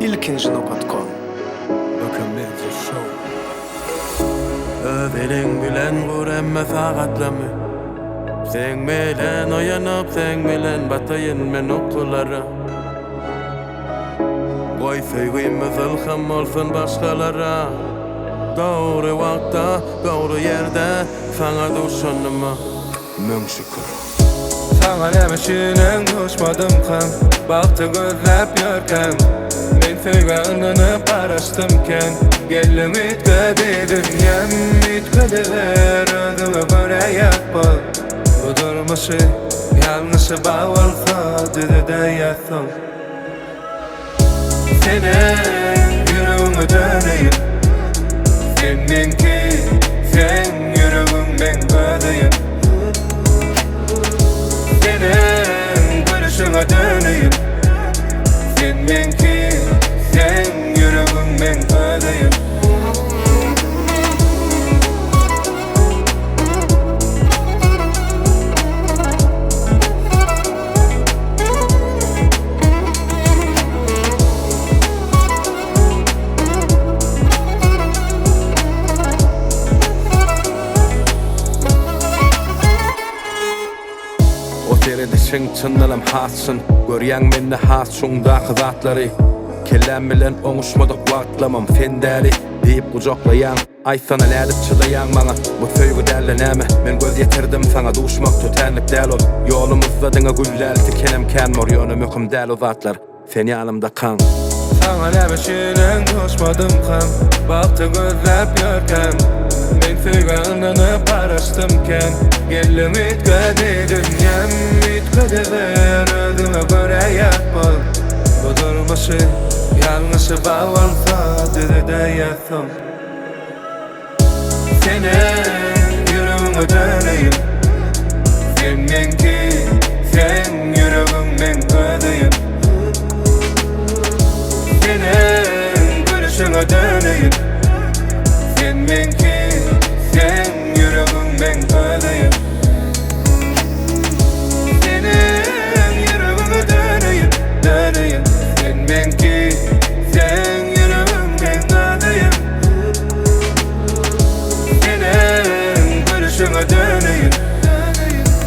ilkinci.com Ökemedze show Överin bilen vur emme sağatlamy Sen bilen oyanıp sen bilen batayin men okulara Goy sevgimiz ilham olsun başkalara Doğru vakta, doğru yerde sana düşanıma Mün şükür Sana nemişinen düşmadım kan Baktı gözlep yörken Men sevganını paraştımken Gelin itkedi dünyam itkediler Ödümü göre yapma Bu durmuşu yanlışı bağırsa Dedi de yatsam Senin yüreğimi döneyim Seninki sen yüreğimden ödeyim Senin görüşüne döneyim Seninki sen yüreğimden ödeyim Dişin çınlalım hatsın Görýän mende has şuňdaky zatlary Kelläm bilen oňuşmadyk wagtlamam fendäli diýip gujaklaýan Aýsana nädip çylaýan maňa Bu söýgü dälle näme Men göz ýetirdim saňa duşmak tötenlik däl ol Ýolumyzda diňe güllär tikenem kän morýony möhüm däl o zatlar Sen ýanymda kan Saňa nämişinen duşmadım kan Bakty gözläp ýörken Men sevganını paraştımken Gelin itkedi dünyam itkediler Ödüme göre yapma Bu durmuşu yanlışı bağırsa Dedi de yatsam Senin yüreğimi döneyim Seninki sen yüreğimden ödeyim Senin görüşüne döneyim Seninki sen yüreğimden ödeyim Senin yüreğime döneyim, döneyim Seninki sen yüreğimden ödeyim Senin görüşüne döneyim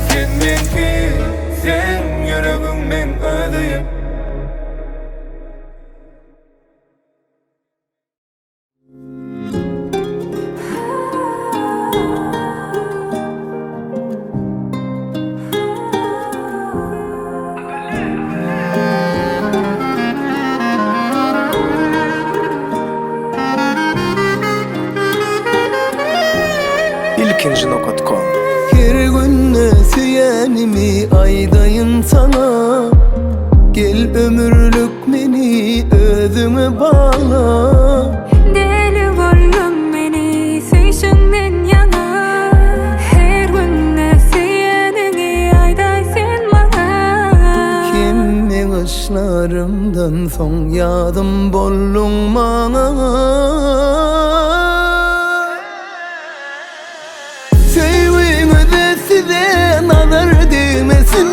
Seninki sen yüreğimden ödeyim ilkinci.com Her günne süýänimi aýdaýyn sana Gel ömürlük meni özüňe bağla Deli bollum meni süýşüňden ýana Her günne süýänini aýdaýsyn maňa Kimme ýaşlarymdan soň ýadym bolluň maňa Nazar değmesin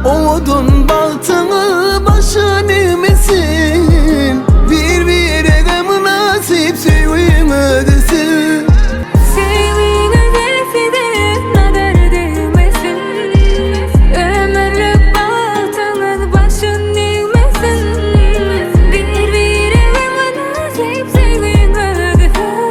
Oğudun baltığı başın eğmesin Birbirine münasip sevgin ödesin Sevgin ödesi de nazar değmesin Ömürlük baltığın başın eğmesin Birbirine münasip sevgin ödesin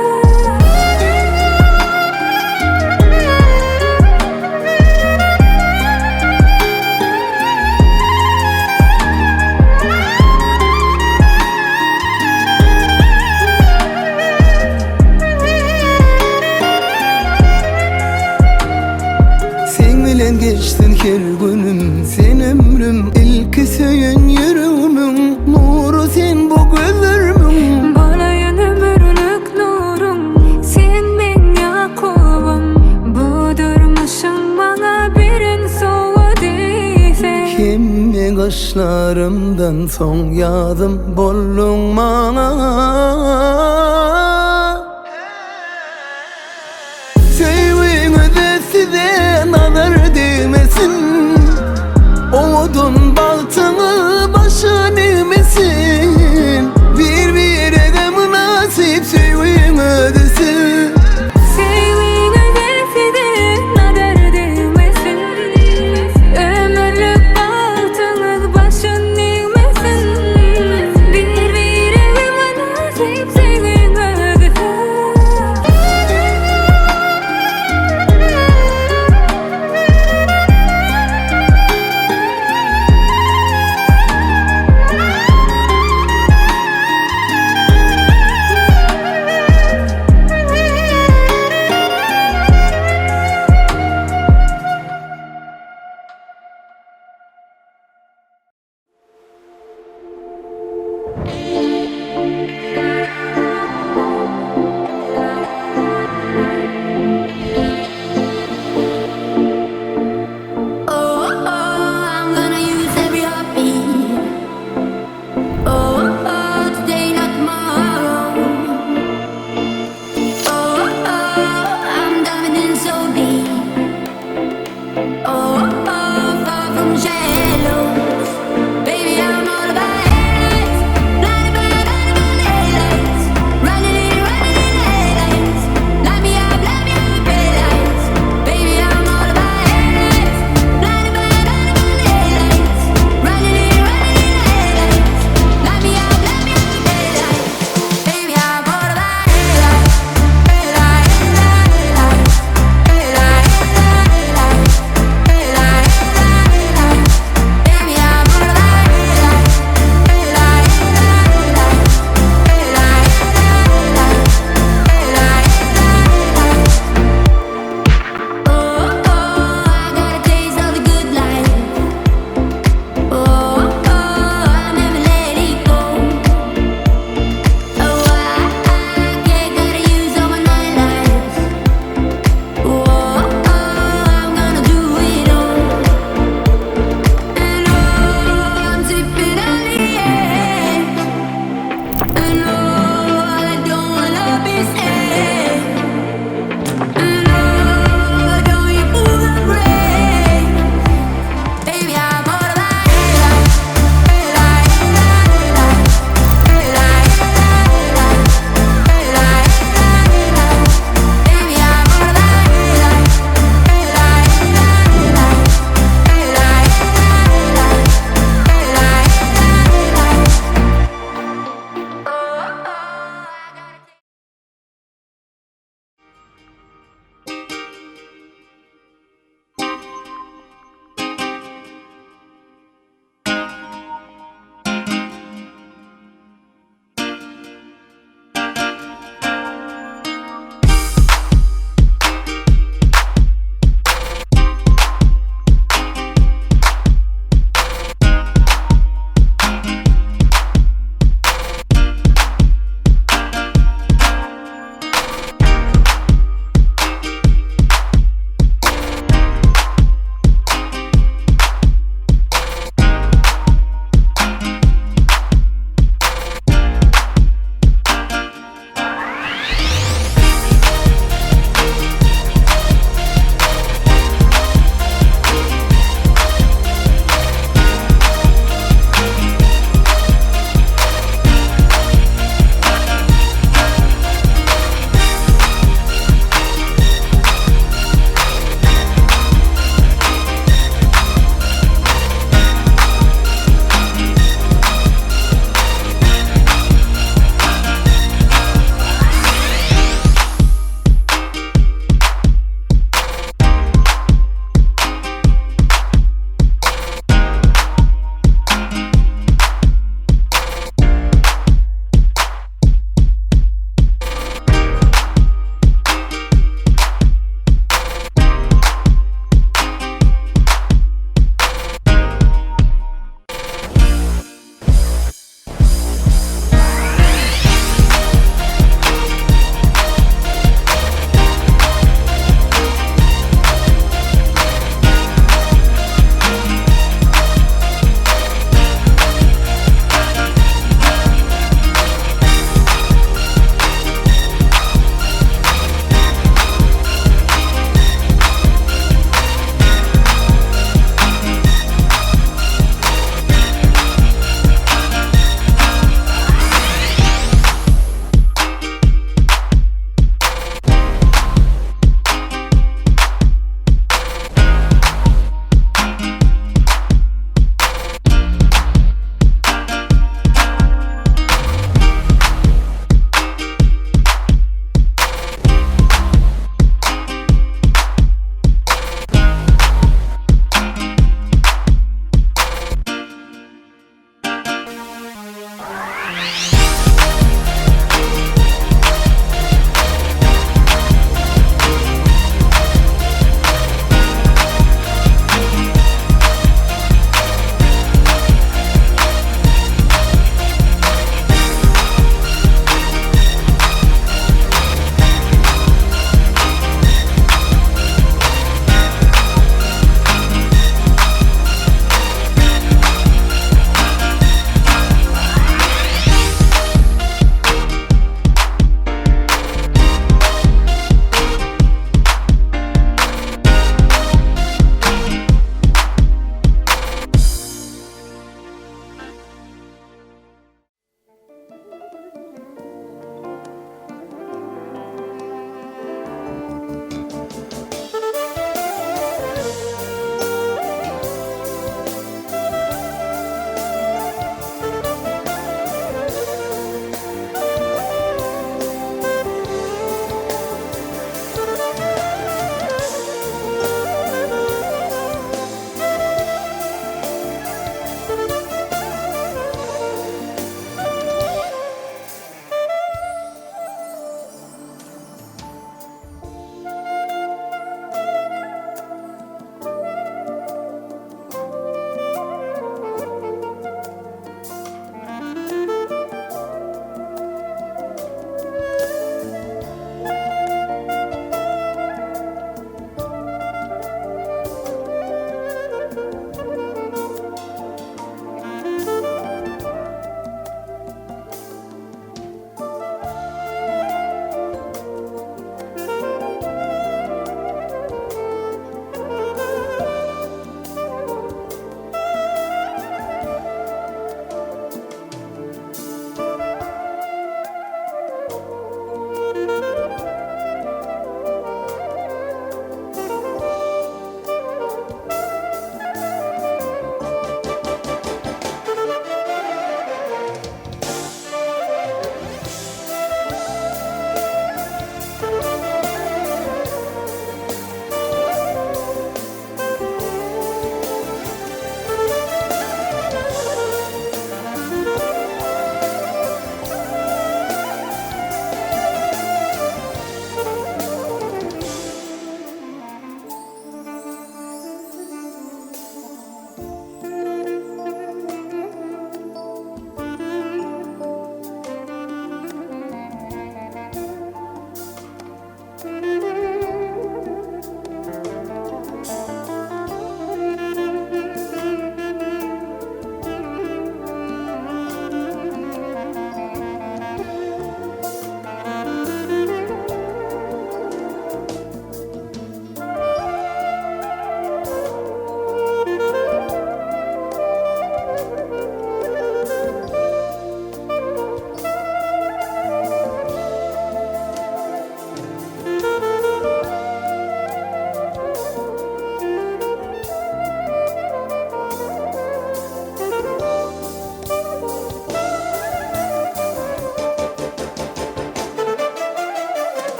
Geçtin her günüm sen ömrüm ilk söyün yüreğimin nuru sen bu gözlerimin Bolayan ömürlük nurum sen ben Yakubum Bu durmuşum bana birin soğudiyse Kimme kaşlarımdan son yadım bolluň maňa Sevgin ödesi de nazar değmesin Oğudun baltığı başın eğmesin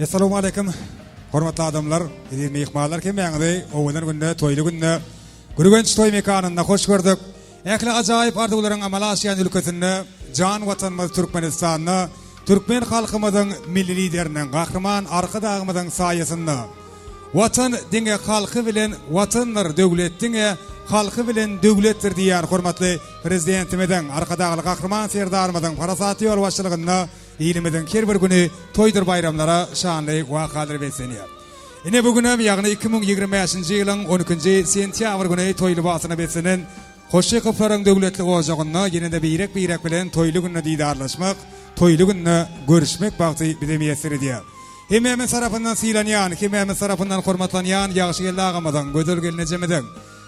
Assalamu alaikum. Hormatly adamlar, edilme ihmallar kemeňizi owadan günde, toýly günde, gürgenç toy mekanynda hoş gördük. Ähli ajaýyp arzuwlaryň amala aşýan ülkesinde, jan watanymyz Türkmenistanyny, Türkmen halkymyzyň milli lideriniň gahrman arka dagymyzyň saýasynda. Watan diňe halky bilen watanlar döwletdiňe, halky bilen döwletdir diýär hormatly prezidentimizden arka dagly gahrman serdarymyzyň parasaty ýol başçylygynda ilimizin her bir günü toydur bayramlara şanly wakalar besenýär. Ine bugünem ýagny 2025-nji ýylyň 12-nji sentýabr güni toýly basyna besenen hoşy gyplaryň döwletli ojagyna ýene-de beýrek bilen toýly günne diýdarlaşmak, toýly günne görüşmek bagty bize meýesir edýär. Hememiz tarapyndan sylanýan, hememiz tarapyndan hormatlanýan ýagşy geldi agamydan, gödül gelinejemeden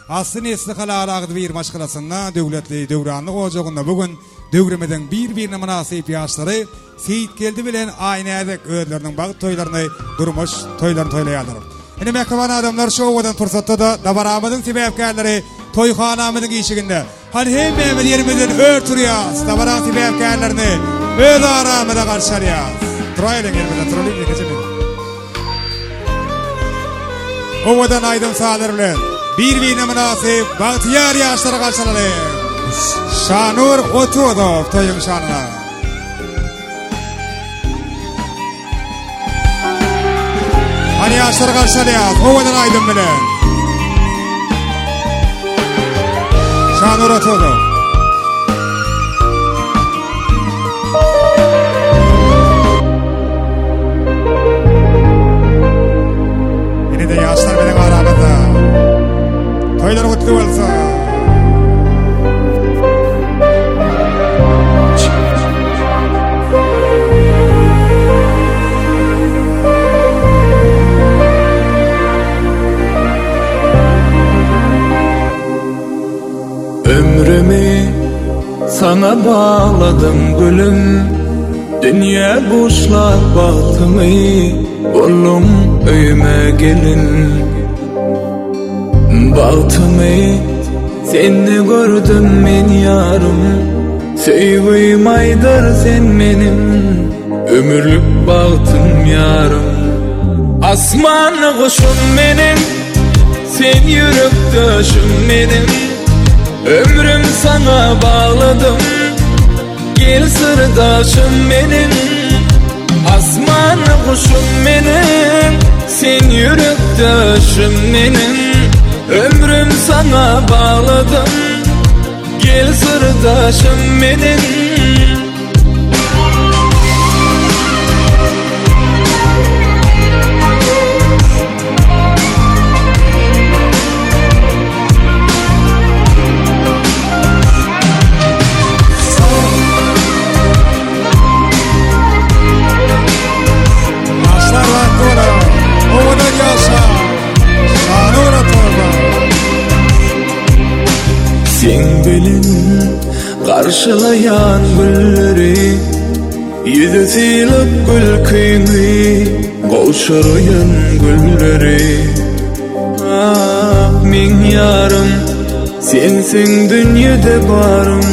asly nesli halal agdy bir maşgalasyna döwletli döwranlyk ojagyna bugün döwremeden bir münasip ýaşlary Seyit geldi bilen aýnädek öýleriniň bagyt toýlaryny durmuş toýlaryny toýlaýarlar. Ene mehriban adamlar şu owadan pursatda da dabaramyzyň sebäpkärleri toýhanamyzyň işiginde. Hadi hemmemiz ýerimizden örtürýäs, dabaram sebäpkärlerini öz aramyda garşarýas. Troýleň ýerimizde troýleň geçelim. Owadan aýdym salar bilen bir münasip bagtyar ýaşlary garşalary. Şanur Otudov toýun şanyna. Hani yaşlar karşılayaz, ovadan aydın bilen. Şanur Otudov. Yine de yaşlar bilen aramızda. Toylar kutlu olsun. Ömrümü sana bağladım gülüm, dünya boşlar bahtımı, oğlum öyüme gelin. Bahtımı seni gördüm men yarım, sevgim aydır sen benim, ömürlük bahtım yarım. Asmanı kuşum benim, sen yürektaşım benim, ömrüm sana bağladım, gel sırdaşım benim. Asmanı kuşum benim, sen yürektaşım benim, ömrüm sana bağladım, gel sırdaşım benim. Sen bilin karşılayan gülleri, yüzü silip gül kıyını kavuşarayan gülleri. Ah min yarım, sensin dünyada barım,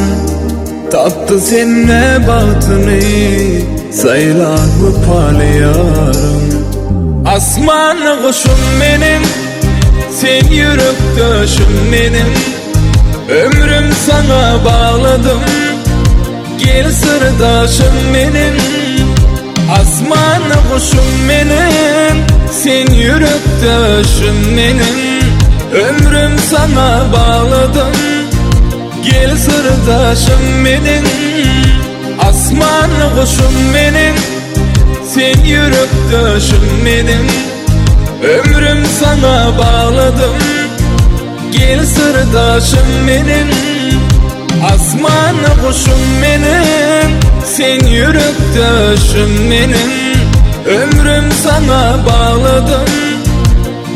tattı seninle bahtını, sayılan bu palyarım. Asmanı kuşum benim, sen yürektaşım benim, ömrüm sana bağladım, gel sırdaşım benim. Asmanı kuşum benim, sen yürektaşım benim, ömrüm sana bağladım, gel sırdaşım benim. Asmanı kuşum benim, sen yürektaşım benim, ömrüm sana bağladım, gel sırdaşım benim. Asmanı kuşum benim, sen yürektaşım benim, ömrüm sana bağladım,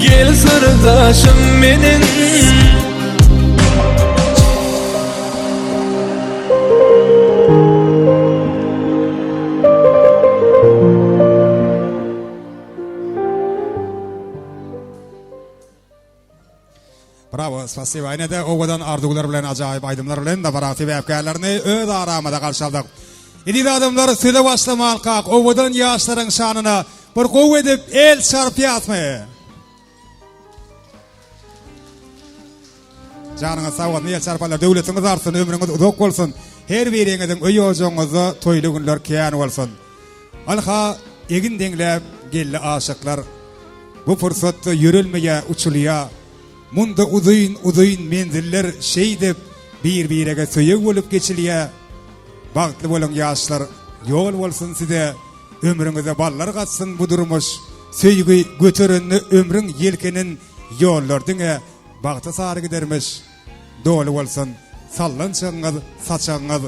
gel sırdaşım benim. Bravo, spasiba. Ine de owadan arzuwlar bilen ajaýyp aýdymlar bilen da barati bäpkärlerini öz aramyda garşaldyk. Indi adamlar söze başlamak, owadan ýaşlaryň şanyna bir gowy edip el çarpyatmy. Janyňyz sag bolsun, el çarpalar döwletiňiz artsyn, ömrüňiz uzak bolsun. Her biriňiziň öýojoňyzy toýly günler kän bolsun. Alha egin deňläp gelli aşyklar bu fursatda yürülmeye, uçulya, munda uzayın menziller şeydip bir-birege söyüp bolup geçilýär. Bagtly bolan ýaşlar, ýol bolsun size, ömrüňize ballar gatsyn bu durmuş, söýgi göterenni ömrüň yelkenin ýollardyňa bagta sary gidermiş. Dolu bolsun, sallançaňyz, saçaňyz,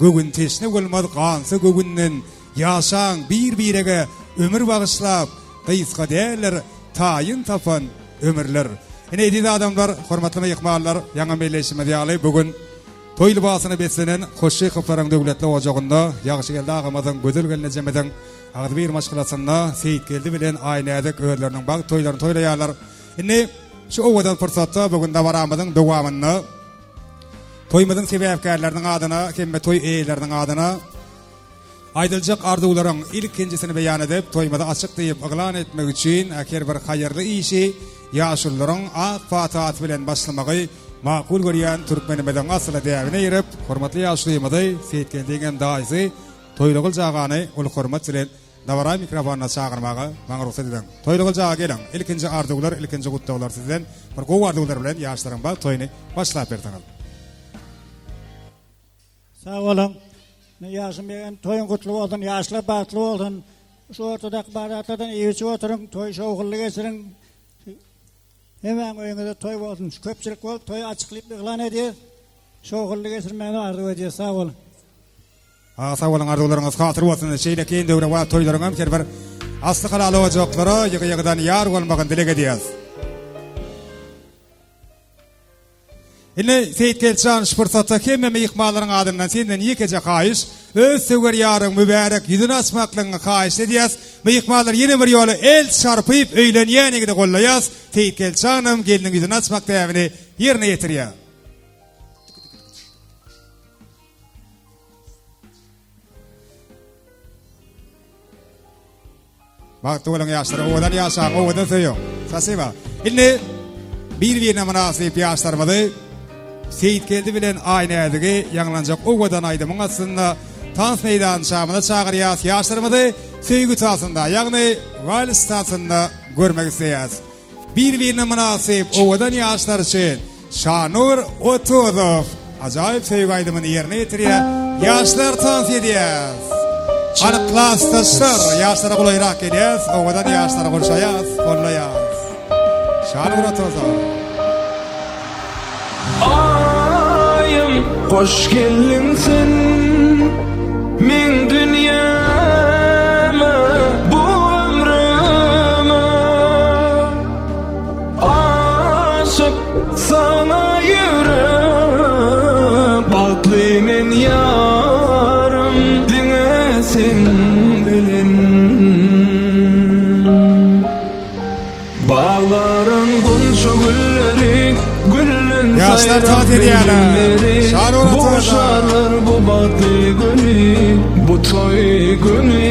gögün teşne bolmaz gansy gögünden ýaşaň bir-birege ömür bagyşlap, Gysga däler, taýyn tapan ömürler. Ene edizi adamlar, hormatly mehmanlar, ýaňa meýleşmedi ýaly bugün toý libasyny beslenen Hoşşy Hyplarang döwletli ojagynda ýagşy geldi agamyzyň gözel gelnejemeden agdy bir maşgalasyna Seyit geldi bilen aýnadyk öýleriniň bag toýlaryny toýlaýarlar. Ene şu owadan fursatda bugün de baramyzyň dowamyny toýmyzyň sebäpkärleriniň adyna, hemme toý eýleriniň adyna aýdyljak arzuwlaryň ilkinjisini beýan edip, toýmada açyk diýip aglan etmek üçin äker bir haýyrly işi ýaşullaryň ak fatahat bilen başlamagy makul görýän türkmenimizden asly däwine ýerip, hormatly ýaşlymyzy Seyit geldiňem daýsy toýly gyljagany ul hormat bilen dawara mikrofonuna çagyrmagy maňa ruhsat edin. Toýly gyljaga geliň. Ilkinji arzuwlar, ilkinji gutdaglar sizden bir gowy arzuwlar bilen ýaşlaryň bag toýuny başlap berdiňiz. Sağ olun. Yaşım ben toyun kutlu olsun, yaşlı batlı olsun. Şu ortadak baratlardan eviçi oturun, toy şoğullu geçirin. Hemen oyunuzda toy olsun. Köpçülük olup toyu açıklayıp ilan ediyor. Şoğullu geçirmeni arzu ediyor. Sağ olun. Sağ olun arzuwlaryňyz hatyr bolsun. Şeýle keň döwre we toýlaryňam bir asly halaly ojaklary ýygy-ýygydan ýar bolmagyny dilek edýäs. Ine Seyit Gelçan şpurtatda hemme mehmanlaryň adyndan senden ýekeje haýyş, öz söwer ýaryň mübarek ýüzüni açmaklygyny haýyş edýäs. Mehmanlar ýene bir ýoly el çarpyp öýlenýänigide gollaýas. Seyit Gelçanym geliniň ýüzüni açmak täwini ýerine ýetirýär. Bagty bolan ýaşlar, owadan ýaşaň, owadan söýüň. Sasiba. Ine bir-birine münasip ýaşlarymyzy Seyit geldi bilen aýnadygy ýanglanjak owadan aýdymyň aslynda tans meýdan şamyna çagyrýas ýaşlarymyzy söýgü tasynda, ýagny wal stasynda görmek isleýäs. Bir-birine münasip owadan ýaşlar üçin Şanur Otuzov ajaýyp söýgü aýdymyny ýerine ýetirýär. Ýaşlar tans edýäs. Ana klasdaşlar ýaşlara gulaýrak edýäs, owadan ýaşlara gurşaýas, gollaýas. Şanur Otuzov. Ayım hoş geldin sen min dünyama bu ömrüme aşık sana yürüp batly men yarım diňe sen bilen bağlarım gunçu gülleri Yaşlar taat edýärler. Şanur boşarlar bu batly günü, bu toy günü.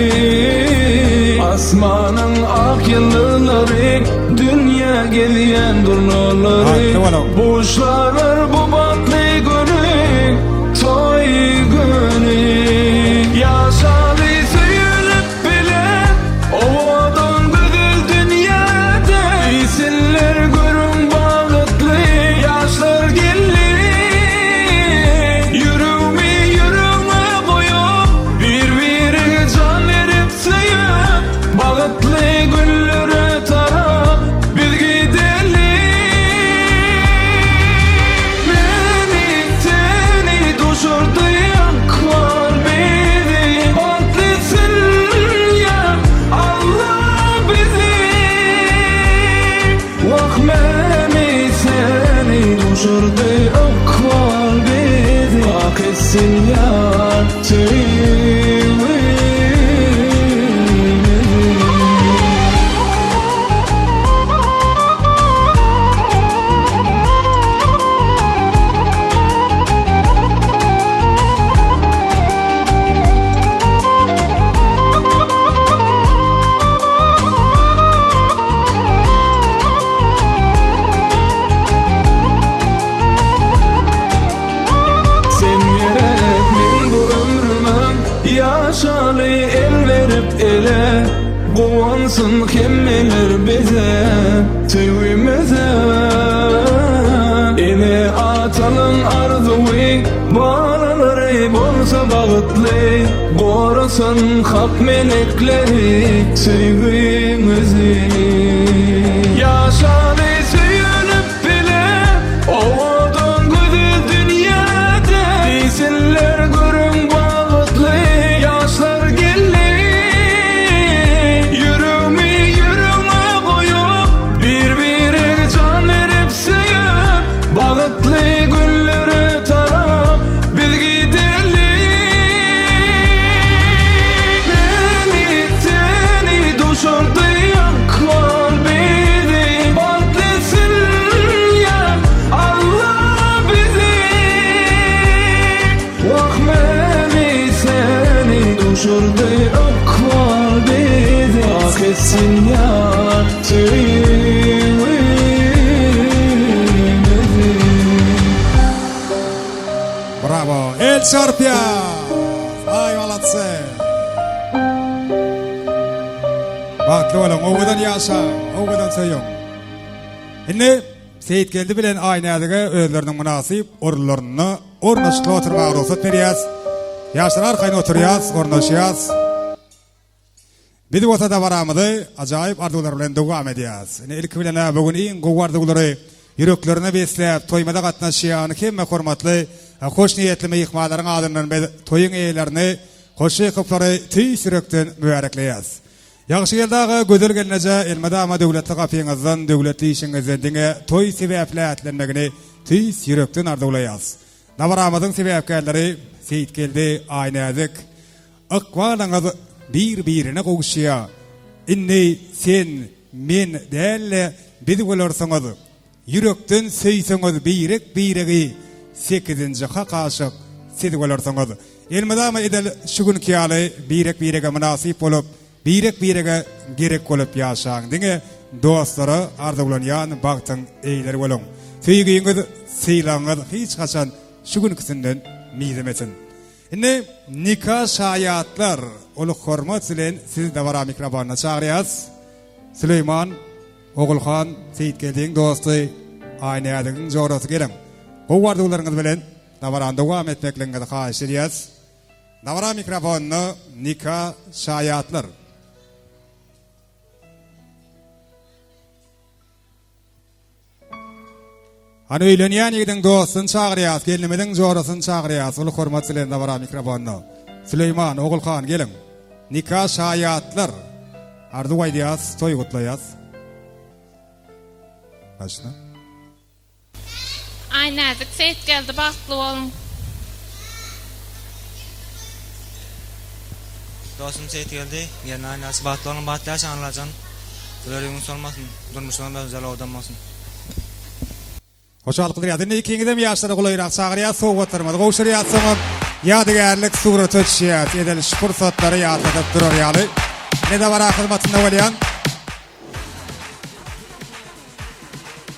Asmanyň ak ýyldızlary, dünýä gelýän durnaları. Boşarlar bu batly günü, toy günü. Ýaşaly söýülüp bilen owadan güzel dünýäde isinler görün bagtly ýaşlar geldi. Yüreğime koyup bir-birine can verip söýüp bagtly güllere tarap biz gidelim. Meni seni duşurdayan kvar bizi batlysin ya Allah bizi. Vah meni seni duşurdayan kvar bizi hak etsin ya tüyü. Kuvansın kimmeler bize tüyümüze. Ine atalım arzuyu bağlanır bolsa bağıtlı. Korusun hak melekleri sevgimizi. Yaşadı söyünüp bile oğudun güzel dünyada. Değilsinler görün bağıtlı yaşlar geldi. Yüreğimi yüreğime koyup birbirine can verip sevip bağıtlı günleri taraf biz gidelim. Beni seni düşürdü yakal bizi. Bağıtlısın ya Allah bizi. Vah beni seni düşürdü yakal bizi. Hak etsin ya tüyümüzü. Bravo. El Çarpya. Ay malatsı. Baklı olun. Oğudan yaşa. Oğudan söyüm. Şimdi Seyit geldi bilen aynadığı özlerinin münasip orlarını ornaşıklı oturmağa ruhsat veriyaz. Yaşlar arkayına oturuyaz, ornaşıyaz. Bir de ortada varamıdı, acayip ardular bilen devam ediyaz. İlk bilene bugün en kuvvardıgları yüreklerine besleyip toymada katnaşıyan kemme hormatlı, hoş niyetli meyikmaların adından toyun eylerini, hoş yıkıpları tüy sürükten mübarekleyaz. Yaxşı geldağı gödür gelinece elmadama devletli kapıyınızdan, devletli işinizden dine toy sebepli etlenmegini tüy sürükten ardulayaz. Navaramızın sebepkerleri Seyit geldi aynadık. Akvalınız bir-birine kovuşuya. İnni sen, men değerli bizi olursanız, yürekten söyseniz birek-biregi 8. hakaşık sizi olursanız. Elmadama edel şugun kiyali birek-birege münasip olup, birek-birege gerek olup yaşağın. Dine dostları ardulanyan baktın eyler olun. Söygüyünüz, seylanınız hiç kaçan şugun kısından mizemesin. Şimdi nikah şayatlar olu hormat ile siz de vara mikrofonuna çağırıyaz. Süleyman, Oğulhan, Seyit geldiğin dostu, aynı adının jorası gelin. Bu vardıqlarınız bilen davaran devam etmeklerine de xahiş ediyaz. Davara mikrofonunu nikah şayatlar. Hani öyleniyen yedin dostun çağırıyaz, gelinimedin jorasını çağırıyaz. Olu hormat silen davara mikrofonunu. Süleyman, Oğulhan gelin. Nikah şayatlar. Ardu vaydiyaz, toy kutlayaz. Başla. Ay nazik Seyit geldi baklı olun. Dostum Seyit geldi. Yerine aynası batlı olun, batlı yaşa anılacan. Görevimiz olmasın, durmuşlarında özel odammasın. Hoşallıklı riyadın ikiniz de mi yaşları kolayırak çağırıyaz, soğuk oturmadı. Koğuşuriyaz sonun yadigarlık suğru töçüyaz. Edeliş fırsatları yadladıp durur yalı. Ne de var akılmatında olayan?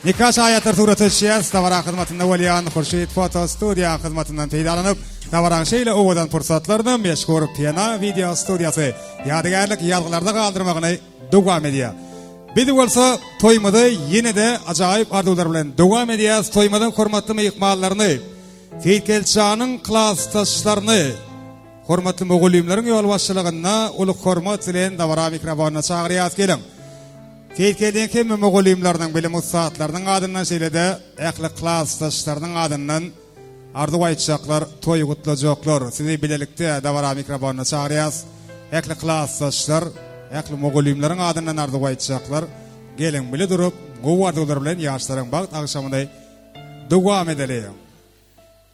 Nikah şayatlar suğru töçüyaz. Davara hizmetinde olayan Hurşit Foto Studio hizmetinden teydalanıp davaran şeyle ovadan fırsatlarını meşgul piyana video stüdyosu yadigarlık yalgılarda kaldırmağını devam ediyor. Bir de olsa toymadı yine de acayip ardular bilen devam ediyaz. Toymadan hormatlı meyikmallarını, Seyit Gelçan'ın klas taşlarını, hormatlı moğulimlerin yol başçılığına ulu hormat ile davara mikrofonuna çağırıyaz gelin. Seyit Geldiğin kemme moğulimlerinin bilim ustaatlarının adından şeyle de ekli klas taşlarının adından ardu aytacaklar, toy kutlayacaklar. Sizi bilelikte davara mikrofonuna çağırıyaz. Ekli klas taşlar, ekli moğulimlerin adından ardu aytacaklar. Gelin bile durup, guvardılar bilen yaşların bakt akşamında devam edelim.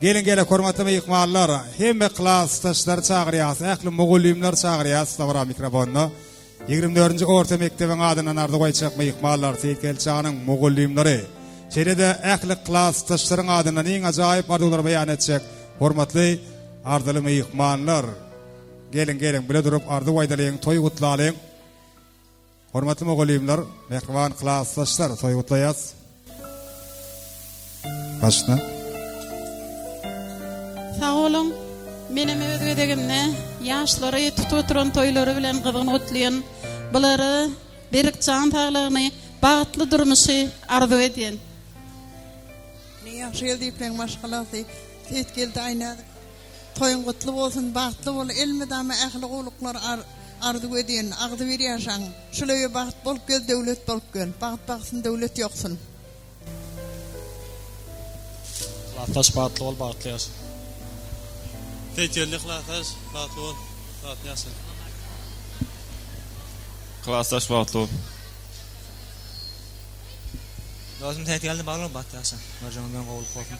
Gelin hormatlı meyikmallar, hem klas taşlar çağırıyaz, ekli moğulimler çağırıyaz davara mikrofonuna. 24. orta mektebin adından ardı koyacak meyikmallar Seyit Gelçan'ın moğulimleri. Şeyde ekli klas taşların adından en acayip ardular beyan edecek hormatlı ardılı meyikmallar. Gelin bile durup ardı vaydalayın, toy kutlayın. Hormatlı moğulimler, mehriban klas taşlar toy kutlayaz. Başına. Sağ olun. Benim öz ödegimne yaşları tutup oturan toyları bilen kızgın otlayan Buları berik can tağlarını bağıtlı durmuşu arzu edin. Ne yaxşı el deyiplen maşgalası set geldi aynadı. Toyun kutlu olsun, bahtlı ol, elmedame ahli oluklar arzu edin, ağzı bir yaşan. Şöyle baht bol gel, devlet bol gel. Baht baksın, devlet yoksun. Lataş batlı ol, batlı yaşın. Teytirlik lataş, batlı ol, batlı yaşın. Klastaş batlı ol. Lazım tehdit geldi bağlı batlı yaşın. Marjanından kovulup korkun.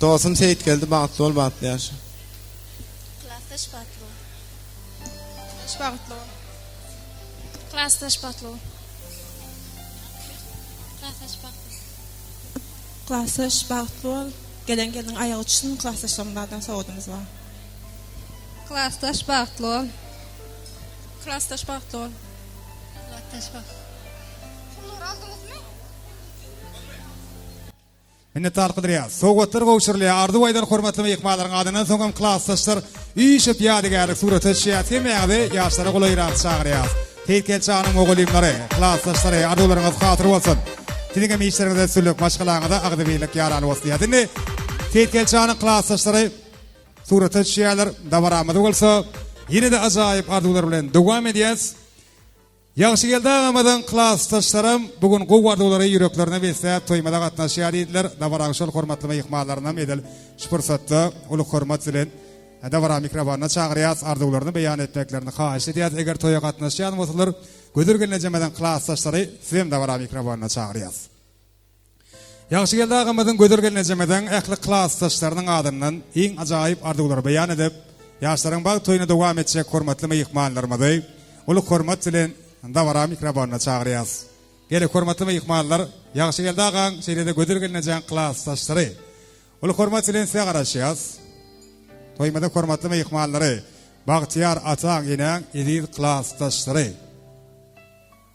Dostum seyit geldi batlı ol batlı yaşa. Klastaş batlı. Batlı. Klastaş batlı. Klastaş batlı. Klasaş bağıtlı ol. Gelen ayağı uçsun klasaşlarından soğudunuz var. Klastaş batlı ol. Klastaş batlı ol. Klastaş batlı. Minnettar Qudriya. Soğutlar gowşurly ardy waýdan hormatly mehmanlaryň adyna soňam klassdaşlar üýşip ýadygarlyk suraty çýat hemäňde ýaşlara golaýrak çagyrýar. Teýkel çanyň ogulimlary, klassdaşlary ardylaryňyz hatyr bolsun. Tiňe meýişleriňizde sülük maşgalaňyzda agdybylyk ýarany bolsun ýadyny. Teýkel çanyň klassdaşlary suraty çýýarlar, dawaramady bolsa, ýene de ajaýyp ardylar bilen dowam edýäs. Yaxşı geldi ağamadan klassdaşlarım bugün gowardulary yüreklerine beslep toýmada gatnaşýar ediler. Dawaran şol hormatly mehmanlaryna edil şu pursatda uluk hormat bilen dawara mikrofonna çagyrýas, arzuwlaryny beýan etmeklerini haýyş edýär. Eger toýa gatnaşýan bolsalar, gödürgelen jemeden klassdaşlary sizem dawara mikrofonna çagyrýas. Yaxşı geldi ağamadan gödürgelen jemeden ähli klassdaşlarynyň adyndan iň ajaýyp arzuwlary beýan edip, ýaşlaryň bag toýuna dowam etjek hormatly mehmanlarymyzy uluk hormat bilen dawara mikrofonna çagyrýas. Gele hormatly mehmanlar, ýaxşy geldi agaň, şeýlede gödürgelenjek klassdaşlary. Ol hormat bilen size garaşýas. Toýmada hormatly mehmanlary, Bagtyar Ataň ýene edil klassdaşlary.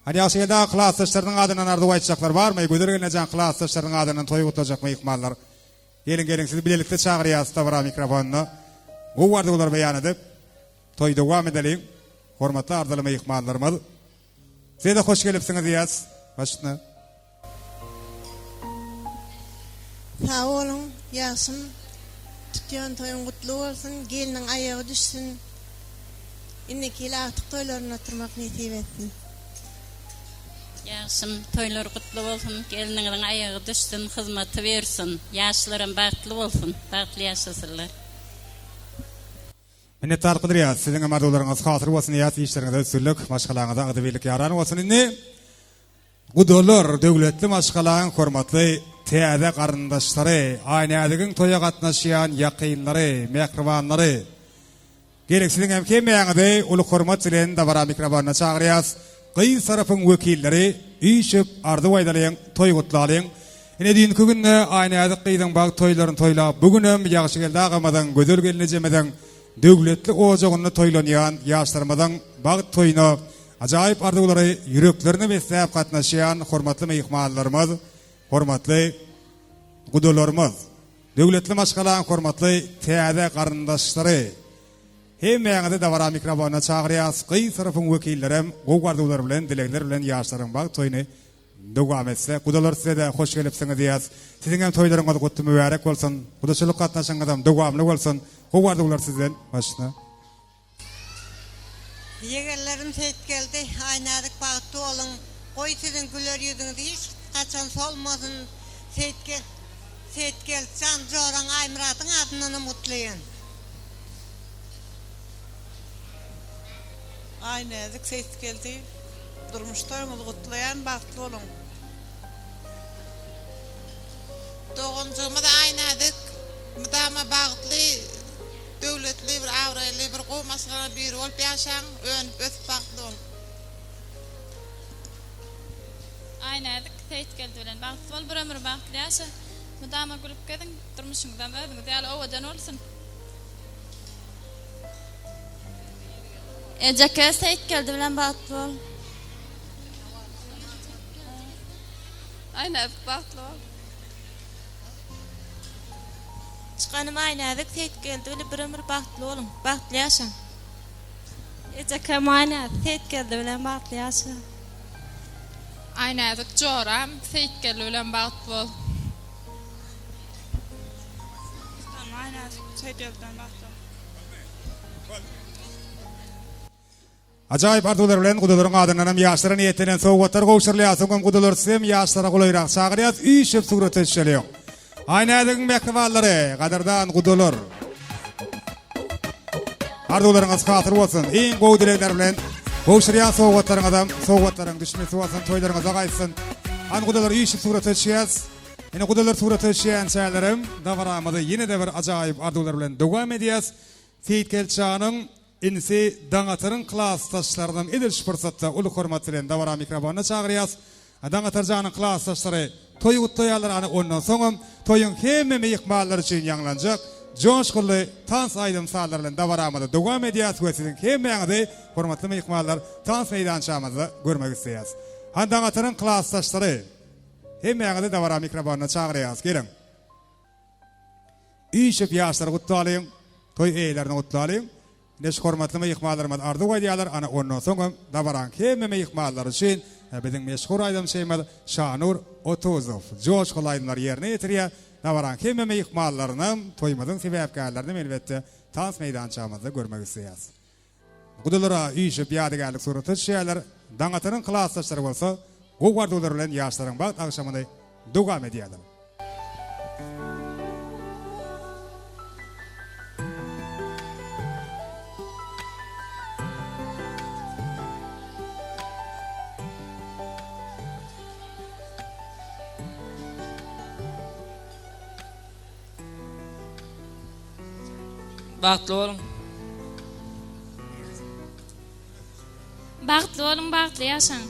Hani ýaxşy geldi klassdaşlarynyň adyna ardy aýtjaklar barmy? Gödürgelenjek klassdaşlarynyň adyna toýy gutulajak mehmanlar. Gelin sizi bilelikde çagyrýas dawara mikrofonna. Bu wardylar beýan edip, toýy dowam edelim. Hormatly ardyly mehmanlarymyz. Size de hoş gelipsiniz diyaz. Başına. Sağ olun, yaşım. Tutyan toyun kutlu olsun, gelinin ayağı düşsün. İnnekiyle artık toylarına oturmak nasip etsin. Yaşım toylar kutlu olsun, gelinin ayağı düşsün, hizmeti versin. Yaşlarım bağıtlı olsun, bağıtlı yaşasınlar. Minnettar Qudriya, sizin amardularınız hatyr bolsun ýa işleriňizde sülük, maşgalaňyzda agdybylyk ýarany bolsun. Indi gudolar, döwletli maşgalaň hormatly täze garyndaşlary, aýnadygyň toýa gatnaşýan ýakynlary, mehribanlary. Gereksiziň hem kemäňde uly hormat bilen dawara mikrofonna çagyrýas. Gyý sarapyň wekilleri üýşip ardy waýdalaryň toý gutlaryň. Ine diňki günde aýnadyk gyýdyň bag toýlaryny toýlap, bugünem ýaxşy geldi agamadan gödür gelinejemeden döwletli ojagyny toýlanýan ýaşlarymyň bagyt toýuny ajaýyp arzuwlary yüreklerini beslep gatnaşýan hormatly mehmanlarymyz, hormatly gudolarymyz, döwletli maşgalaň hormatly täze garyndaşlary. Hemäňde dawara mikrofonna çagyrýas, gyý sarapyň wekillerim, gowardulary bilen, dilekler bilen ýaşlaryň bagyt toýuny dowam etse, gudolar size de hoş gelipsiňiz diýäs. Siziň hem toýlaryňyz gutly mübarek bolsun, gudaçylyk gatnaşyňyz dowamly bolsun. Gowardulary sizden başna. Yegerlerim seyit geldi, aynadık baktı olun. Koy sizin güler yüzünüz hiç kaçan solmasın. Seyit gel, can joran Aymrat'ın adını mutlayın. Aynadık seyit geldi, durmuşlarımızı kutlayan baktı olun. Doğuncumuzu aynadık, müdama baktı. Döwletli bir awraly bir gowmaşgala bir ol ýaşaň önüp ösüp bakdy ol. Aynadyk teýt geldi bilen bagty bol bir ömür bagty ýaşa. Mudama gülüp gediň, durmuşyňdan ödüň, däl owadan olsun. Ejeke teýt geldi bilen bagty bol. Aynadyk bagty bol. Çıkanım aynadık teýt geldi bilen bir ömür bagtly bolun, bagtly ýaşaň. Cekamana teyit geldi bilen bağıtlı yaşı. Aynadık joram teyit geldi bilen bağıtlı bol. Aynadık teyit geldi bilen bağıtlı. Ajaýyp arzular bilen gudaların adynanam ýaşlara niýetlenen sowgatlar gowşurlaýasyn gudalar sizem ýaşlara golayrak çagyrýas üýşep surat etşelýär. Aýnadyň mehwallary, gadardan gudalar. Arzularyňyz hatyr bolsun. Iň gowy dilekler bilen gowşurýan sowgatlaryň düşmesi bolsun, toýlaryňyza gaýsyn. An gudalar üýşep surat etşýäs. Ene gudalar surat etşýän şäherlerim dawaramyzy ýene de bir ajaýyp arzular bilen dowam edýäs. Seyit Kelçanyň insi Daňatyryň klassdaşlarynyň edilş fursatda uly hormat bilen dawara mikrofonuna çagyrýas. Daňatarjanyň klassdaşlary toý gutlaýarlar any ondan soňam toýuň hemme mehmanlary üçin ýanglanjak. Joşgully tans aýdym saýlary bilen dawaramyda dowam edýäs. Wesiň hemmeňizi hormatly mehmanlar tans meýdançamyzda görmek isleýäs. Daňatyryň klassdaşlary hemmeňizi dawara mikrofonuna çagyrýas. Gelin. Üýşep ýaşlary gutlaýyn, toý eýlerini gutlaýyn. Neş hormatly mehmanlarymyz arzu edýärler, ana ondan soň dawaran hemme mehmanlar üçin biziň meşhur aýdym şeýmeli Şanur Otozow joşgul aýdymlar ýerine ýetirýär. Dawaran hemme mehmanlaryny toýmyzyň sebäpkärlerini elbetde tans meýdançamyzda görmek isleýäs. Gudalara üýşep ýadygärlik surat etşýärler. Daňatyryň klassdaşlary bolsa, gowgardylar bilen ýaşlaryň bak agşamyny dowam edýärler. Bagtly bolun. Bagtly bolun, bagtly ýaşaň.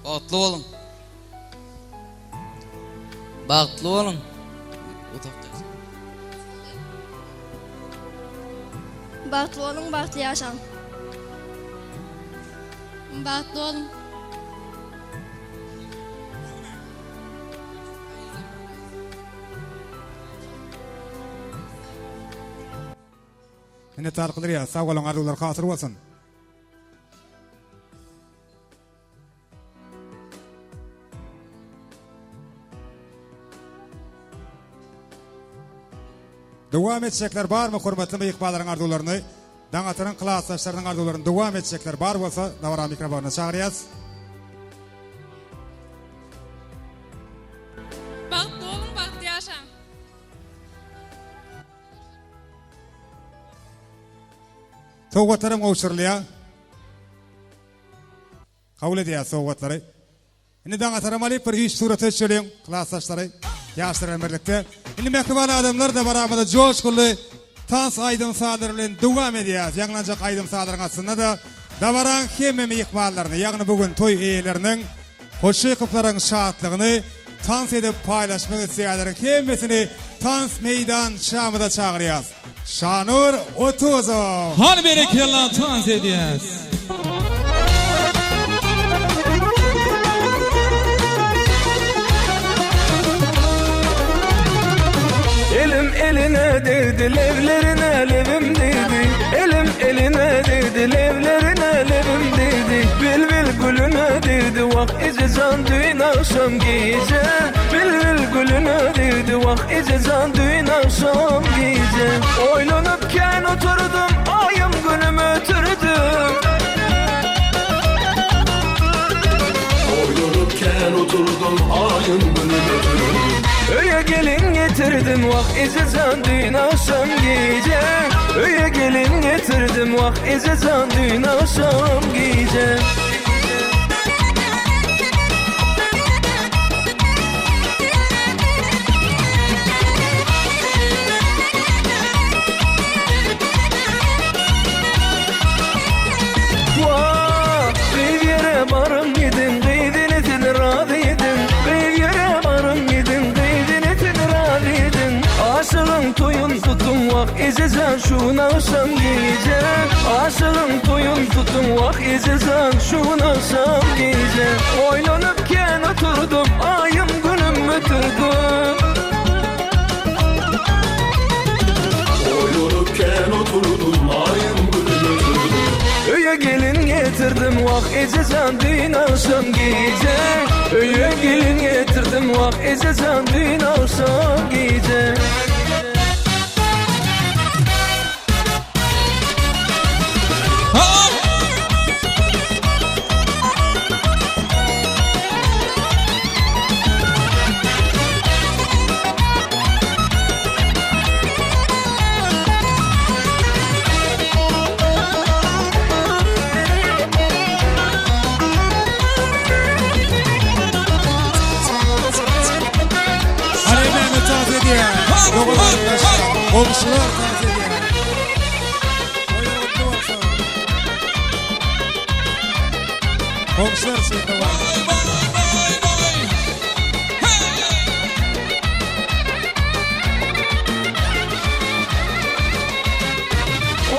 Bagtly bolun. Bagtly bolun. Bagtly bolun, bagtly ýaşaň. Bagtly bolun. Ene tarqylar ýa, sag bolan arzular hatyr bolsun. Dowam etsekler barmy hormatly mehmanlaryň arzularyny, Daňatyryň klassdaşlarynyň arzularyny dowam etsekler bar bolsa, dawara mikrofonuna çagyrýas. Bagtly bolun, bagtly ýaşaň. Sowgatlarym gowşurlýar. Kabul edýär sowgatlary. Indi Daňatyryň alyp bir üç surat etşelýän klassdaşlary, ýaşlaryň birlikde. Indi mehman adamlar da baramyda joşgully tans aýdym saýlary bilen dowam edýär. Ýanglanjak aýdym saýlaryň aslynda da dawaran hemme mehmanlaryny, ýagny bugün toý eýleriniň hoşykyplaryň şatlygyny tans edip paýlaşmak isleýärler. Hemmesini tans meýdançamyda çagyrýas. Şanur Otozow. Hal berekella tans edýäs. Elim eline değdi, levlerine levim değdi. Elim eline değdi, levlerine levim değdi. Bilbil gülüne değdi, vak izi zan düğün akşam gece. Bilbil gülüne değdi, vak izi zan düğün akşam gece. Oynanıpken oturdum, ayım günüm ötürdüm. Oynanıpken oturdum, ayım günüm ötürdüm. Öye gelin getirdim, vak izi zan düğün akşam gece. Öye gelin getirdim, vak izi zan düğün akşam gece. Bir yere varım gidin, kıydın etin radidin. Bir yere varım gidin, kıydın etin radidin. Aşığın toyun tutun, vak izi zan şun akşam gece. Aşığın toyun tutun, vak izi zan şun akşam gece. Oynanıpken oturdum, ayım günüm ötürdüm. Oynanıpken oturdum, ayım günüm ötürdüm. getirdim vak ece can din akşam gece. Öye gelin getirdim vak ece can din akşam gece. Komşular tarz ediyor. Oylar mutlu olsun. Komşular sığında var.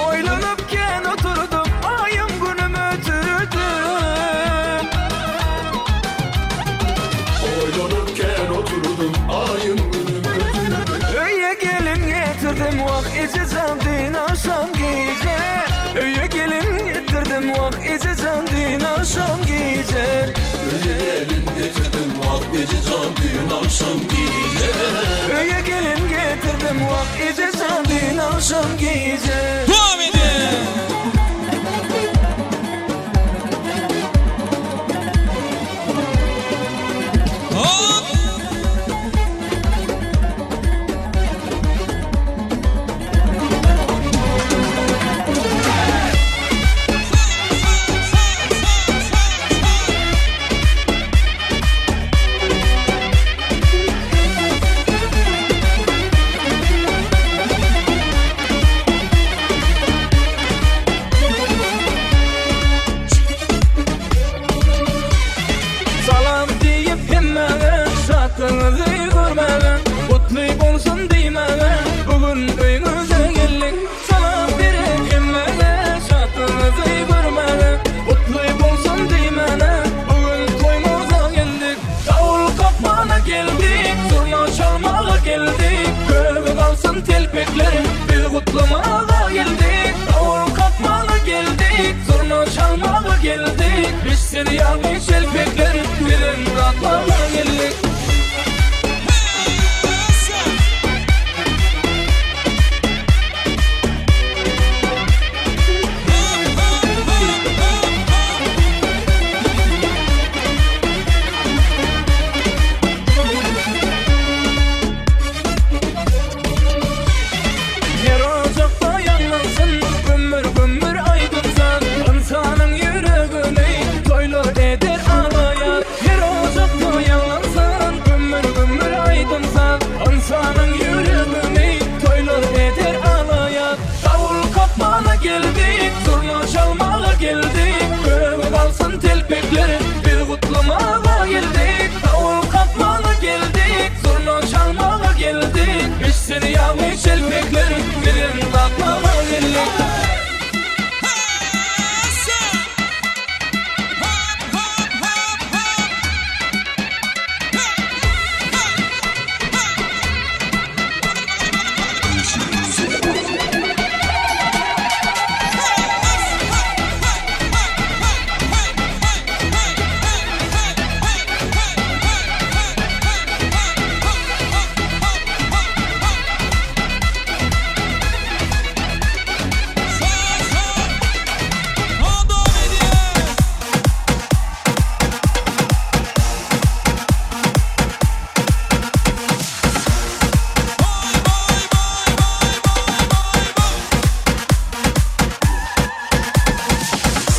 Oylanıpken oturdum, ayım günüm ötürdüm. Oylanıpken oturdum, ayım günüm ötürdüm. Öye gelin getirdim vak ece can din akşam gece. Öye gelin getirdim vak ece can din akşam gece. Öye gelin getirdim vak ece can din akşam gece. Öye gelin getirdim vak ece can din akşam gece. Devam edin. Salam deyip hemmeğe şartınızı görmeğe Kutlayıp olsun deymeğe Bugün öyünüze geldik. Salam verip hemmeğe şartınızı görmeğe Kutlayıp olsun deymeğe Bugün toyumuza geldik. Davul kapmana geldik, zurna çalmaya geldik. Görevi kalsın telpeklerim, biz kutlamaya geldik. Davul kapmana geldik, zurna çalmaya geldik. Biz seni yanlış telpeklerim, bizim rahatlamaya geldik. Yer ocakta yanlansın, gümbür gümbür aydınsan. İnsanın yüreğini toylar eder ağlayar. Yer ocakta yanlansın, gümbür gümbür aydınsan. İnsanın yüreğini toylar eder ağlayar. Davul kapmana geldik, zurna çalmaya geldik. Görevi kalsın telpeklerim, biz kutlamaya geldik. Davul kapmana geldik, zurna çalmaya geldik. Biz seni yanlış telpeklerim, bizim kutlamaya geldik.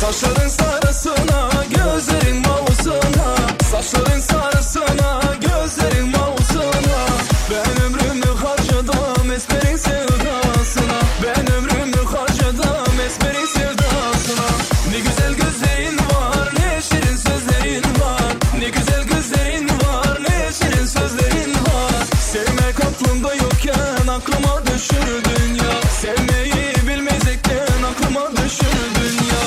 Saçların sarısına, gözlerin mavusuna. Saçların sarısına, gözlerin mavusuna. Ben ömrümü harcadım esmerin sevdasına. Ben ömrümü harcadım esmerin sevdasına. Ne güzel gözlerin var, ne şirin sözlerin var. Ne güzel gözlerin var, ne şirin sözlerin var. Sevmek aklımda yokken aklıma düşür dünya. Sevmeyi bilmeyecekken aklıma düşür dünya.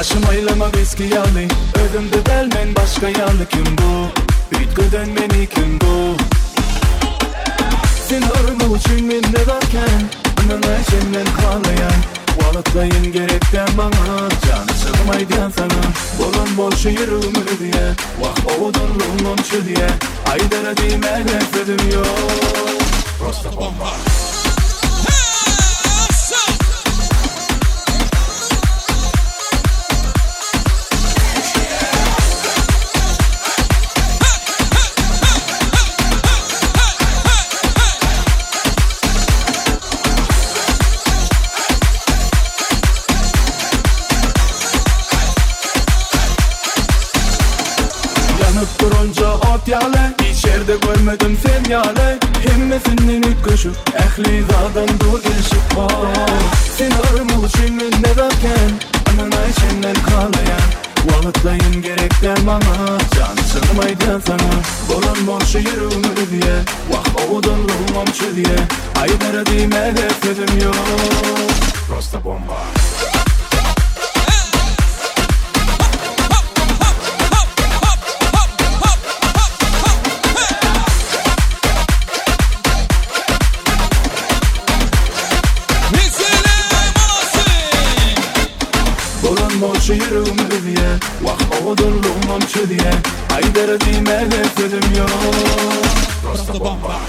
Başım aylamak eski yalı Ödümde belmen başka yalı kim bu Büyütküden beni kim bu Sen arımı için minne varken Anana içinden kalayan Valıtlayın gerekten bana Canı sığmaydan sana Bolun bol şehirimi diye Vah oğudurluğum omçu diye Aydara dime nefredim yok Prosta bomba Durunca ot yale İçeride görmedim sen yale Himmesinden ütköşüp Ehli zadan dur gelişip Sen arımıl için ne derken Anana içinden kalayan Valıtlayın gerekten bana Can sığmaydan sana Bolun bol şehirimi diye Vah oğudurluğum omçu diye Aydara dime nefredim yok Prosta bomba Bol şehirimi diye Vah oğudurluğum omçu diye Aydara dime nefredim yok Prosta bomba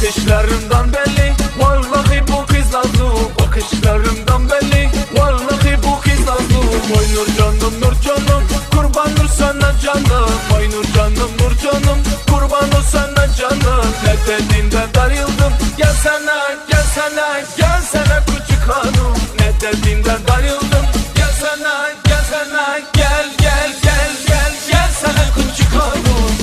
Bakışlarımdan belli Vallahi bu kız nazlı Bakışlarımdan belli Vallahi bu kız nazlı Vay nur canım Kurban nur sana canım Vay nur canım Kurban nur sana canım Ne dediğinden darıldım Gelsene küçük hanım Ne dediğinden darıldım Gelsene Gel Gelsene küçük hanım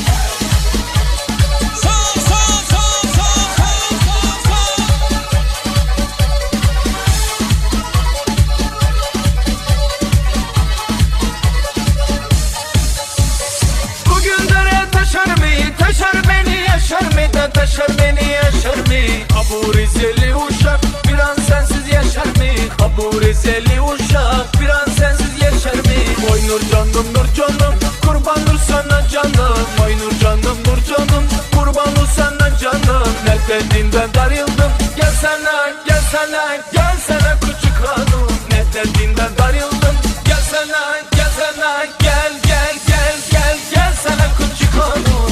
Taşar beni yaşar mı? Bu Rizeli uşak bir an sensiz yaşar mı? Bu Rizeli uşak bir an sensiz yaşar mı? Vay nur canım Kurban nur sana canım Vay nur canım Kurban nur sana canım Ne dediğinden darıldım Gelsene küçük hanım Ne dediğinden darıldım Gelsene Gelsene küçük hanım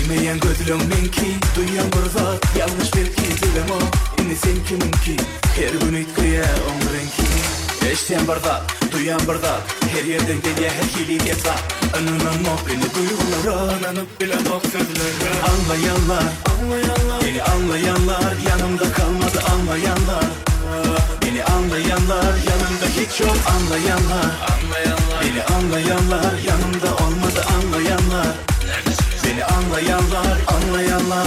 Bilmeyen gözlüm minki Duyan burada yanlış belki dilem o İnni sen kiminki Her gün itkıya omrenki Eşten bardak, duyan bardak, her yerden geliyor her hili getrak. Anlamak beni duygulara, ananıp bile bak sözlere. Anlayanlar, beni anlayanlar, yanımda kalmadı anlayanlar. Beni anlayanlar, yanımda hiç yok anlayanlar. Beni anlayanlar, yanımda olmadı anlayanlar. Beni anlayanlar, anlayanlar.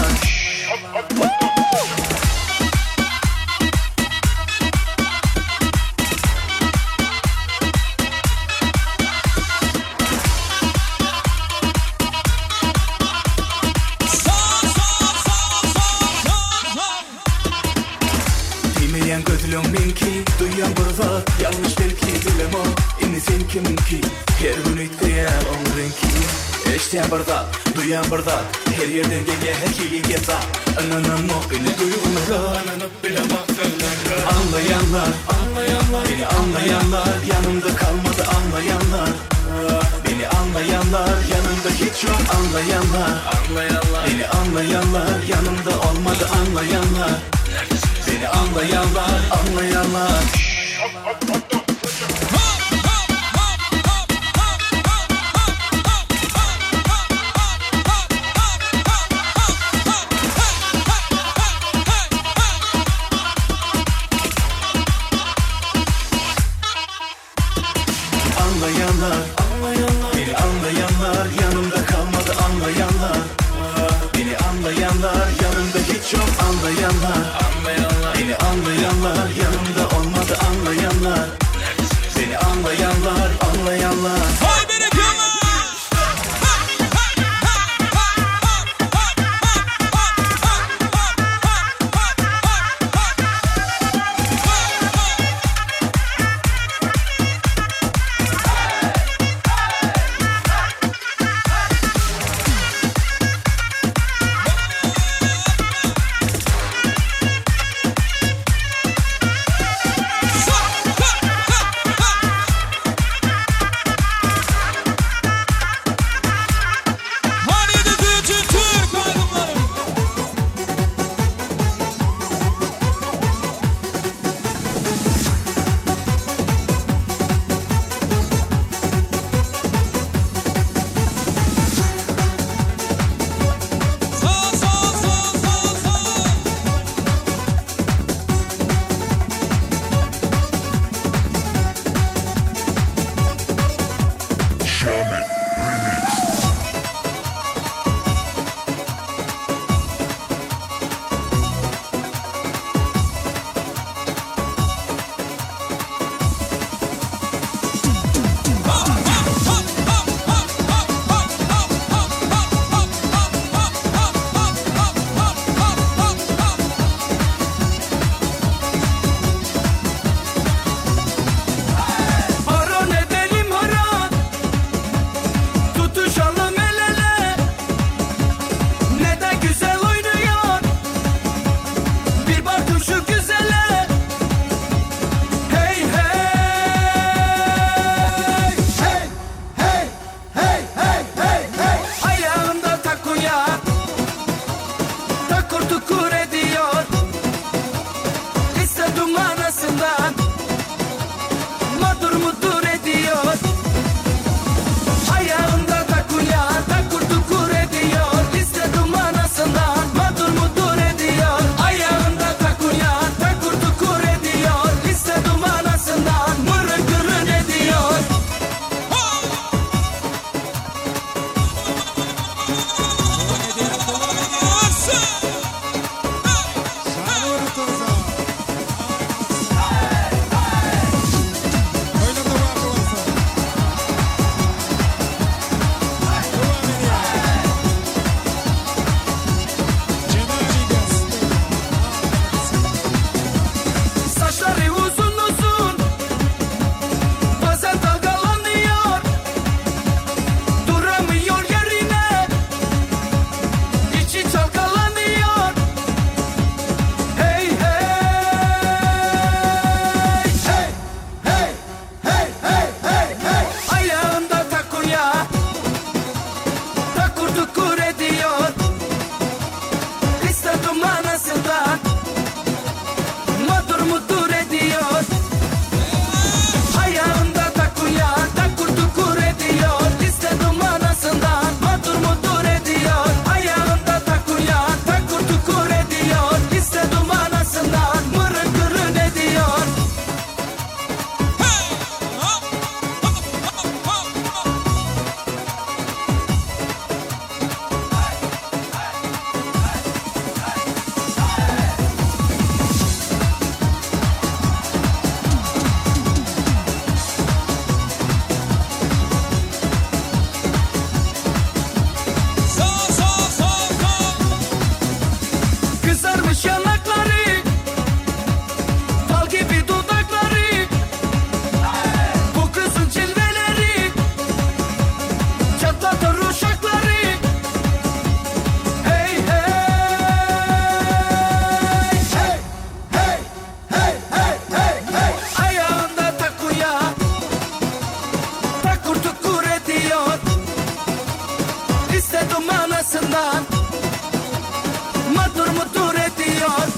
Bilmeyen gözlüm minki, duyan burada yanlış belki bilem o. İnni sen kiminki, her gün itleyen onlarınki. Eşten bardak, duyan bardak, her yerden geliyor her hili getrak. Anlamak beni duygulara, ananıp bile bak sözlere. Anlayanlar, beni anlayanlar, yanımda kalmadı anlayanlar. Beni anlayanlar, yanımda hiç yok anlayanlar. Beni anlayanlar, yanımda olmadı anlayanlar. Beni anlayanlar, anlayanlar. Anlayanlar, beni anlayanlar, yanımda kalmadı anlayanlar. Beni anlayanlar, yanımda hiç yok anlayanlar. Beni anlayanlar, yanımda olmadı anlayanlar. Beni anlayanlar, anlayanlar. kaş yanakları, fal gibi dudakları, bu kızın cilveleri çatlatır uşakları. Hey hey hey hey hey hey hey hey. Ayağında takuya takur tukur ediyor, istedim anasından matur mutur ediyor.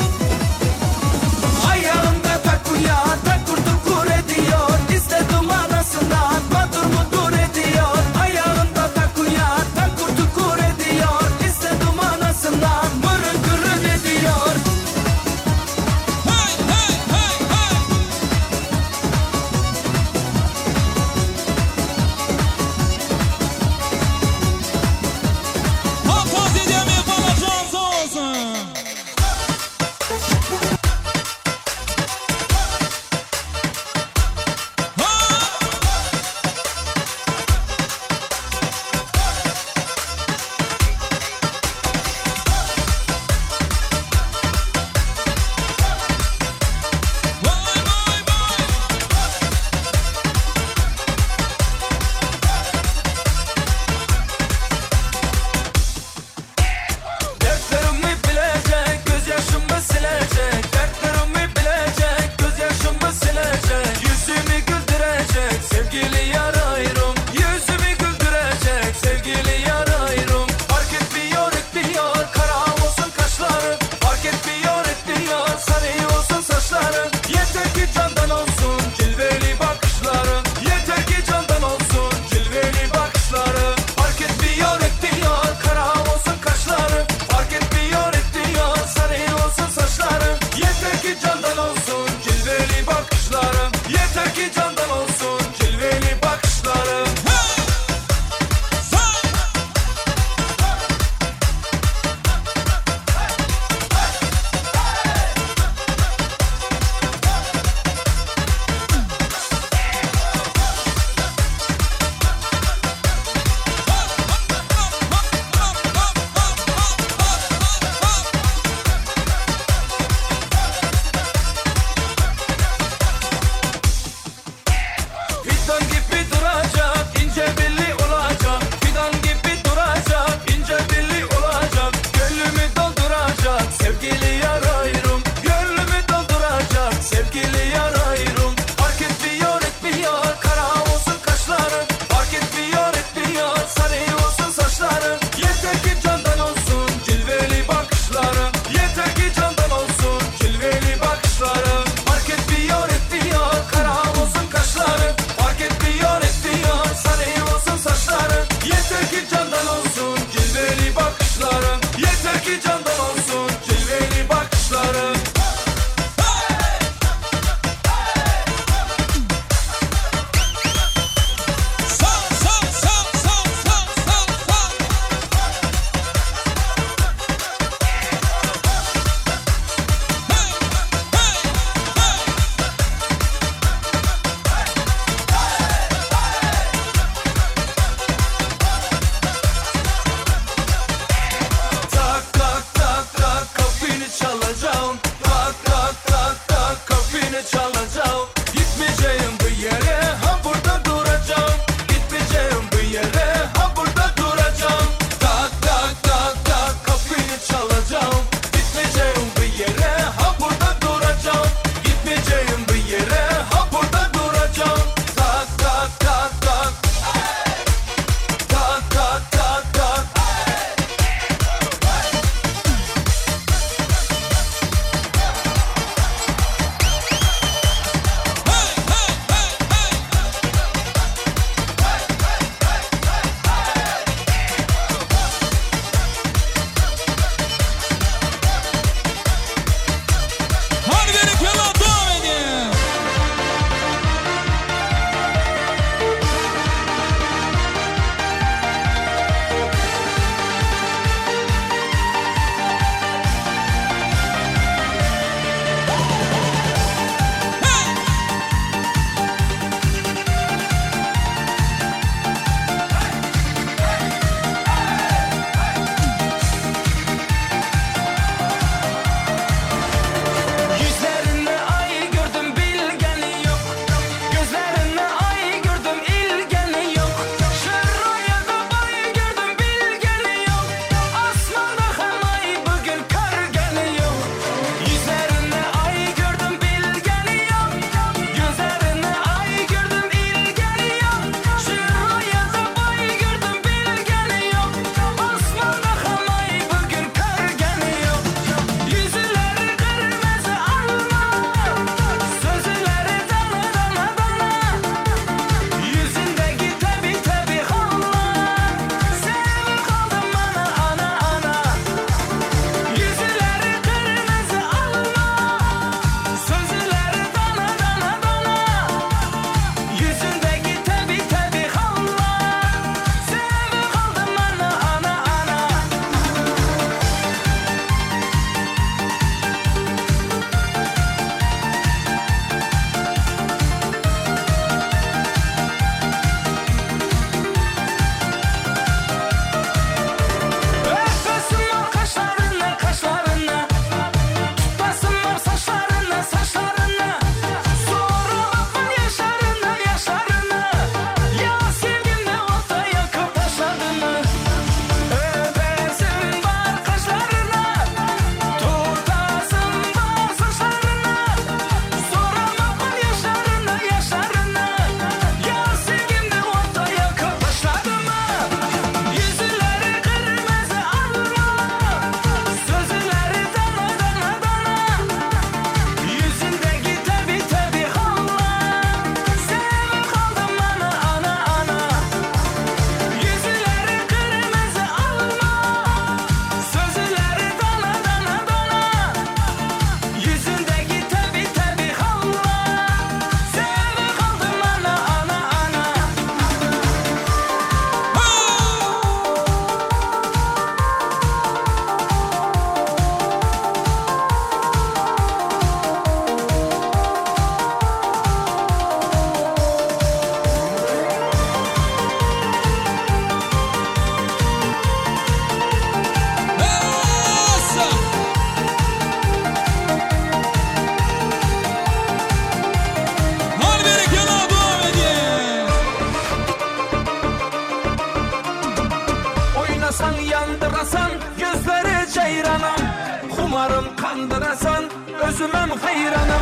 gözümem hayranım.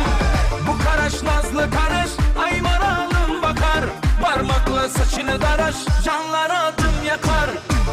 Bu karaş nazlı karaş ay maralım bakar. Parmakla saçını daraş canlar adım yakar.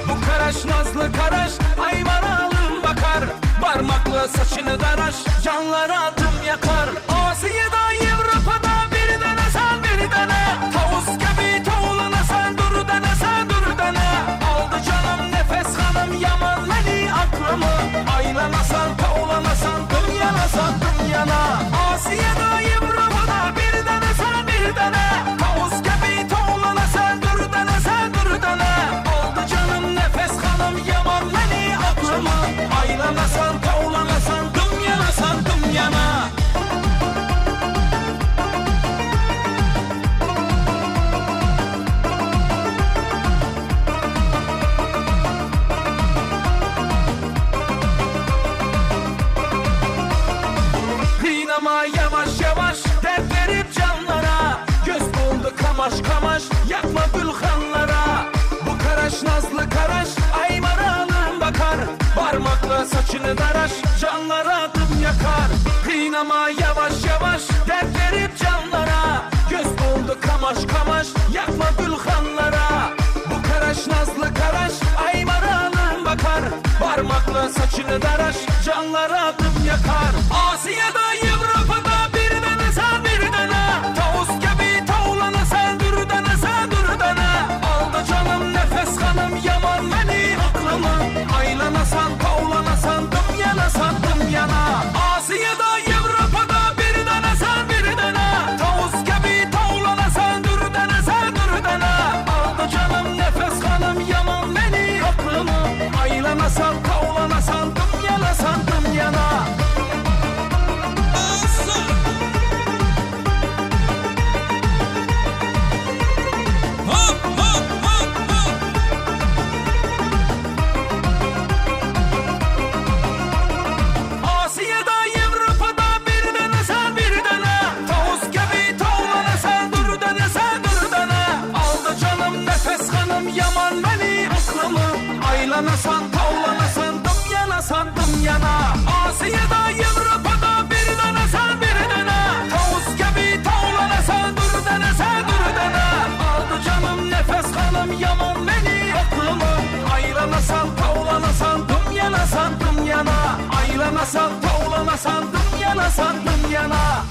Bu karaş nazlı karaş ay maralım bakar. Parmakla saçını daraş canlar adım yakar. Asya'da Avrupa'da bir tane sen bir tane. Tavus gibi tavlana sen dur dene sen dur dene. Aldı canım nefes hanım yaman beni aklımı. Aylanasan tavlanasan dünyanasan dünyana. Asya'da Avrupa'da bir tane sen bir tane. Tavus gibi tavlana sen dur dene sen dur dene. Aldı canım nefes hanım yaman beni aklımı. Aylanasan tavlanasan dünyanasan dünyana. Kıynama yavaş yavaş dert verip canlara. Göz oldu kamaş kamaş yakma gülhanlara. Bu karaş nazlı karaş ay maralım bakar. Parmakla saçını daraş canlara adım yakar. Kıynama yavaş yavaş dert verip canlara. Göz oldu kamaş kamaş yakma gülhanlara. Bu karaş nazlı karaş ay maralım bakar. Parmakla saçını daraş canlara adım yakar. Asya'da Avrupa'da bir tane sen bir tane. Tavus gibi tavlana sen dur dene sen dur dene. Aldı canım nefes hanım yaman beni aklımı. Aylanasan tavlanasan dünyanasan dünyana. Asya'da Avrupa'da bir tane sen bir tane. Tavus gibi tavlana sen dur dene sen dur dene. Aldı canım nefes hanım yaman beni aklımı. Aylanasan tavlanasan dünyanasan dünyana. Asya'da Avrupa'da bir tane sen bir tane. Tavus gibi tavlana sen dur dene sen dur dene. Aldı canım nefes hanım yaman beni aklımı. Aylanasan tavlanasan dünyanasan dünyana. Asya'da Avrupa'da bir tane sen bir tane. Tavus gibi tavlana sen dur dene sen dur dene. Aldı canım nefes hanım yaman beni aklımı. Aylanasan tavlanasan dünyanasan dünyana. Aylanasan tavlanasan dünyanasan dünyana.